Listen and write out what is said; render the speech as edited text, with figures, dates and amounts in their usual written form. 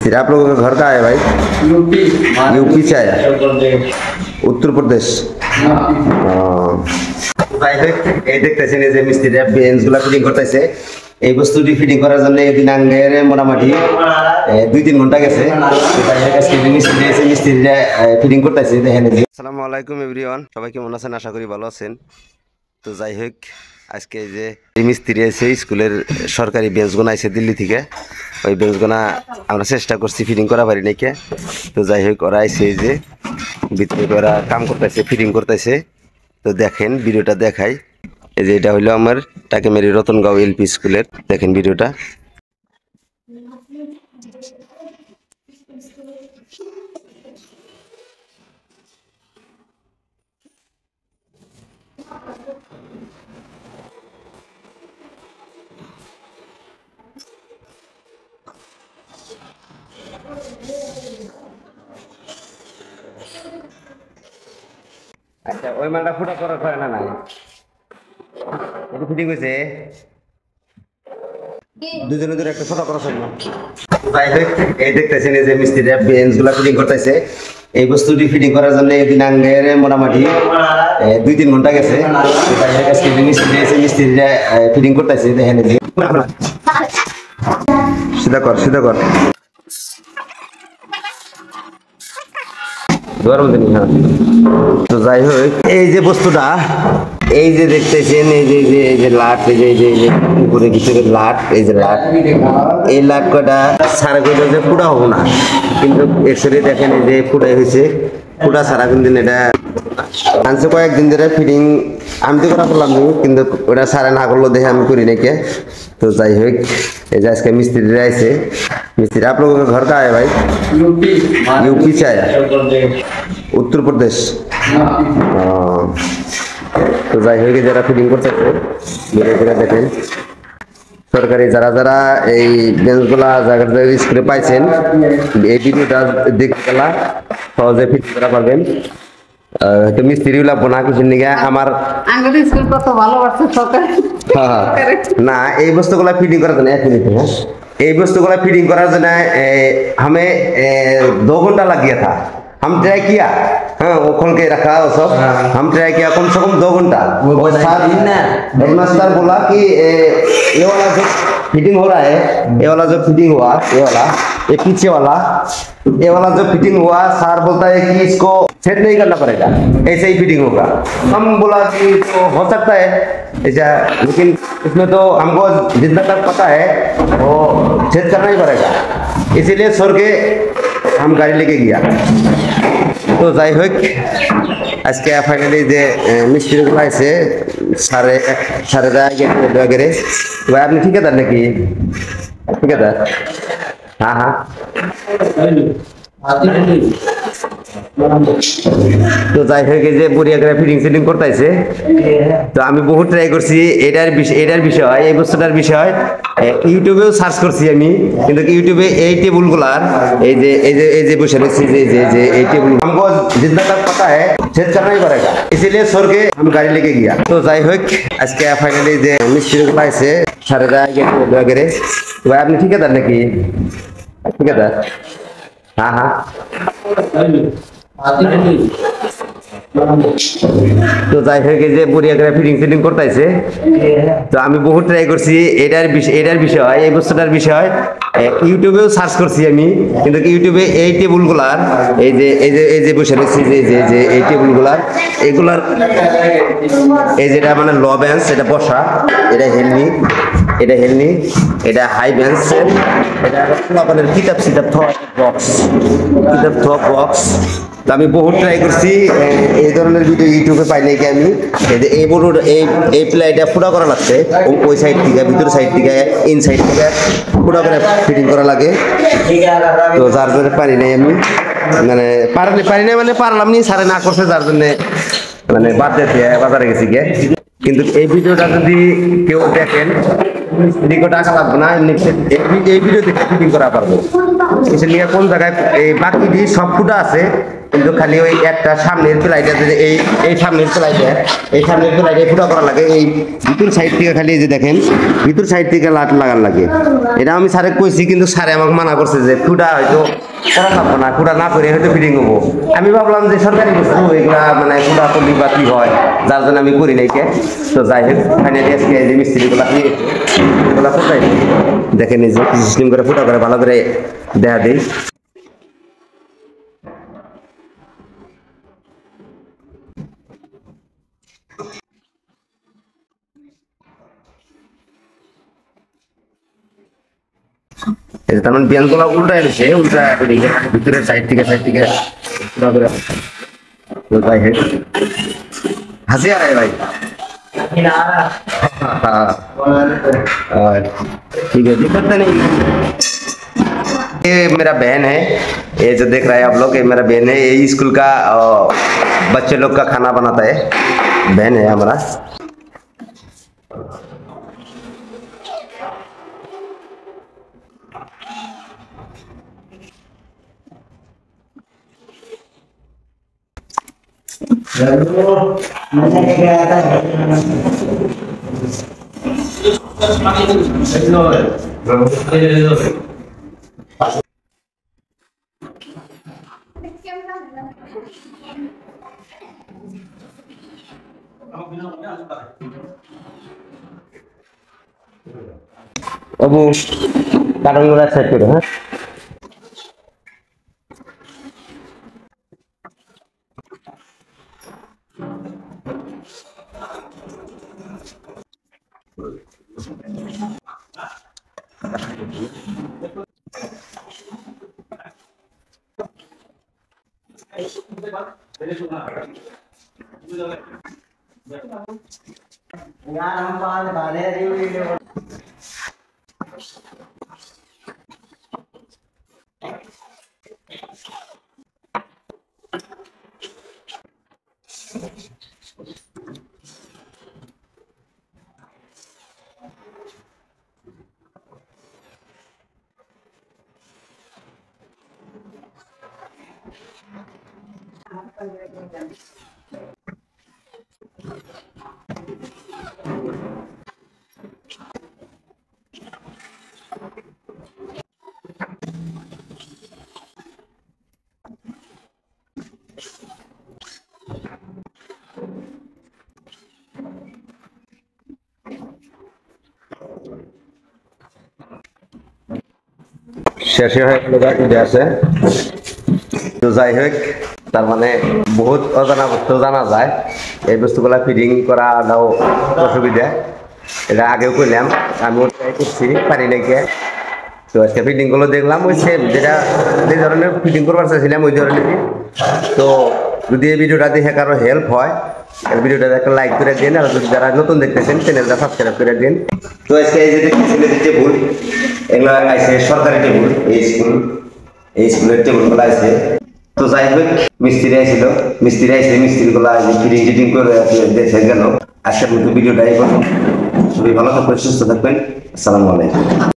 मिस्त्री। आप लोगों का घर कहाँ है भाई? यूपी से आया, उत्तर प्रदेश। এই দেখতেছেন এই যে মিস্ত্রিরা বেঞ্চগুলো ফিটিং করতেছে। এই বস্তুটি ফিটিং করার জন্য এদিন আঙ্গের মোটামুটি 2-3 ঘন্টা গেছে। মিস্ত্রিরা ফিটিং করতেছে। আসসালামু আলাইকুম এভরিওয়ান, সবাই কেমন আছেন? আশা করি ভালো আছেন। তো যাই হোক, আজকে যে মিস্ত্রি আছে স্কুলের সরকারি বেঞ্চগুলো আছে দিল্লি থেকে, ওই বেঞ্চগুলো আমরা চেষ্টা করছি ফিটিং করা পারি নাকি। তো যাই হোক, ওরা আইসে যে ভিতরে ওরা কাম করতেছে, ফিটিং করতেছে। তো দেখেন ভিডিওটা দেখাই। এই যে এটা হইলো আমার টাকেমারি রতনগাঁও এলপি স্কুলের, দেখেন ভিডিওটা। আচ্ছা, ওই মালটা ফুটা করার পরে না এটা ফিটিং হয়েছে, দুজনে ধরে একটা ফটো করার জন্য। যাই হোক, এই দেখতেছেন এই যে মিস্ত্রিরা বেঞ্চগুলো ফিটিং করতেছে। এই বস্তুটি ফিটিং করার জন্য এদিন আঙ্গের মোটামুটি 2-3 ঘন্টা গেছে। মিস্ত্রিরা ফিটিং করতেছে। দেখেন সিধা কর, সিধা কর। তো যাই হোক, এই যে বস্তুটা, এই যে দেখতেছেন এই যে লাট, এই যে উপরে ভিতরে লাট, এই যে লাট, এই লাট কটা সারা কইটা যে ফুটা হবো না, কিন্তু এক্সরে দেখেন এই যে ফুটাই হয়েছে। ফুটা সারা কিন্তু এটা আনছে কয়েকদিন ধরে ফিটিং আমি তো করা করলাম, কিন্তু ওটা সারা না করলো দেখে আমি করি নাকি। তো যাই হোক, এই যে আজকে মিস্ত্রিরা আইছে। मिस्त्री। आप लोगों का घर कहाँ है भाई? यूपी से आया, उत्तर प्रदेश। तो যাই হোক, যারা ফিটিং করতেছে দেখেন সরকারি যারা যারা এই বেঞ্চগুলা জায়গা স্কুলে পাইছেন, এই ভিডিওটা দেখতে গেলা সহজে ফিটিং করা পারবেন। তো মিস্ত্রি লাগবো না কিছু নিয়ে আমার স্কুল কত ভালোবাসে সরকার। না, এই বস্তুগুলা ফিটিং করার জন্য 1 মিনিট, হ্যাঁ, এই বস্তুগুলা फिटिंग करार जन हमें 2 घंटा लग गया था। हम ट्राई किया, हाँ, वो खोल के रखा वो सब। हम ट्राई किया कम से कम 2 घंटा। सर बोला कि ये वाला जो फिटिंग हो रहा है, ये वाला जो फिटिंग हुआ, ये पीछे वाला, ये वाला जो फिटिंग हुआ, सर बोलता है कि इसको सेट नहीं करना पड़ेगा, ऐसे ही फिटिंग होगा। हम बोला कि तो हो सकता है ऐसा, लेकिन इसमें तो हमको जितना तक पता है वो सेट करना ही पड़ेगा। इसीलिए सर के हम गाड़ी लेके गया। तो যাই হোক, আজকে ফাইনালি যে মিস্ত্রিগুলো আছে সাড়ে वगैरह। भाई আপনি ঠিকাদার নাকি? ঠিকাদার? হ্যাঁ হ্যাঁ। তো যাই হোক, এই যে বড়িয়া করে ফিটিং সিটিং করতেছে। তো আমি বহুত ট্রাই করছি এটার বিষয়, এই বস্তুটার বিষয় ইউটিউবেও সার্চ করছি আমি, কিন্তু ইউটিউবে এই টেবিলগুলার এই যে বসে রয়েছে যে এই টেবিল हमको जितना तक पता है सेट करना ही पड़ेगा। इसीलिए सर के हम गाड़ी लेके गया। तो যাই হোক, আজকে ফাইনালি যে মিস্ত্রিগুলো আছে সাড়ে वगैरह। ভাই আপনি ঠিকাদার নাকি? ঠিকাদার? হ্যাঁ হ্যাঁ। তো যাই হোক, এই যে বড়িয়া করে ফিটিং সিটিং করতেছে। তো আমি বহুত ট্রাই করছি এটার বিষয়, এই বস্তুটার বিষয় ইউটিউবেও সার্চ করছি আমি, কিন্তু ইউটিউবে এই টেবিলগুলার এই যে বসে রয়েছে যে এই টেবিলগুলার এগুলার এই যেটা মানে ল বেঞ্চ, এটা বসা, এটা হেলনি, এটা হাই বেঞ্চ, এটা আপনাদের কিতাব বক্স। তো আমি বহুত ট্রাই করছি এই ধরনের ভিডিও ইউটিউবে পাই নাকি আমি। এই প্লাইটা ফুটা করা লাগছে, ওই সাইড থেকে ভিতর সাইড থেকে ইন সাইড থেকে ফুটা করে ফিটিং করা লাগে। তো যার জন্য পারি নাই আমি, মানে পারি নাই মানে পারলাম নি, সারে না করছে, যার জন্য মানে বাদ দিয়ে বাজারে গেছি গিয়ে। কিন্তু এই ভিডিওটা যদি কেউ দেখেন মিস্ত্রিকে টাকা লাগবে না, এমনি এই ভিডিও দেখে ফিটিং করা পারবো। এসে নিয়ে কোন জায়গায় এই বাকি সব ফুটা আছে, কিন্তু খালি ওই একটা সামনের প্লাইটা এই সামনের প্লাইটে ফুটা করা লাগে। এই ভিতর সাইড থেকে খালি এই যে দেখেন ভিতর সাইড থেকে লাট লাগার লাগে। এটা আমি স্যারে কইছি, কিন্তু স্যারে আমাকে মানা করছে যে ফুটা হয়তো করা লাগবে না, ফুটা না করে হয়তো ফিটিং হবো। আমি ভাবলাম যে সরকারি বস্তু এগুলা মানে ফুটা করলি বা কি হয়, যার জন্য আমি করি নাই কে। তো যাই হোক ফাইনালি আজকে এই যে মিস্ত্রিগুলা এগুলা ফুটাই দেখেন, এই যে সিস্টেম করে ফুটা করে ভালো করে দেখা দিই। তার মানে ব্যাংকগুলা উল্টা এনেছে, উল্টা ভিতরের সাইড থেকে পুরো করে যাই হোক হাসি आ रहा है भाई। हाँ, ठीक है, दिक्कत नहीं। ये मेरा बहन है, ये जो देख रहा है आप लोग, ये मेरा बहन है। ये स्कूल का बच्चे लोग का खाना बनाता है, बहन है हमारा। अबू কারণগুলো সেট করে হ্যাঁ। यार हम बात बारे वीडियो শেষে হয়ে গেল উঠে আসে। তো যাই হোক, তার মানে বহুত অজানা বস্তু জানা যায়। এই বস্তুগুলা ফিটিং করাটাও অসুবিধা, এটা আগেও করলাম, আমিও ট্রাই করছি, পারি নাকি। তো আজকে ফিটিং গুলো দেখলাম, ওই সেম যেটা যে ধরনের ফিটিং করবার চাইছিলাম ওই ধরনেরই। তো যদি এই ভিডিওটা দেখে কারো হেল্প হয়, এই ভিডিওটা একটা লাইক করে দিন, আর যদি যারা নতুন দেখতেছেন চ্যানেলটা সাবস্ক্রাইব করে দিন। তো আজকে এই যে দেখতেছিলেন টেবুল, এগুলো আছে সরকারি টেবুল, এই স্কুলের টেবুলগুলো আছে। তো যাই হোক মিস্ত্রি আইছিল, মিস্ত্রিগুলো ফিটিং টিটিং করে দেখে গেল। আজকের মতো ভিডিওটা এই সবাই ভালো থাকবেন, সুস্থ থাকবেন, আসসালামু আলাইকুম।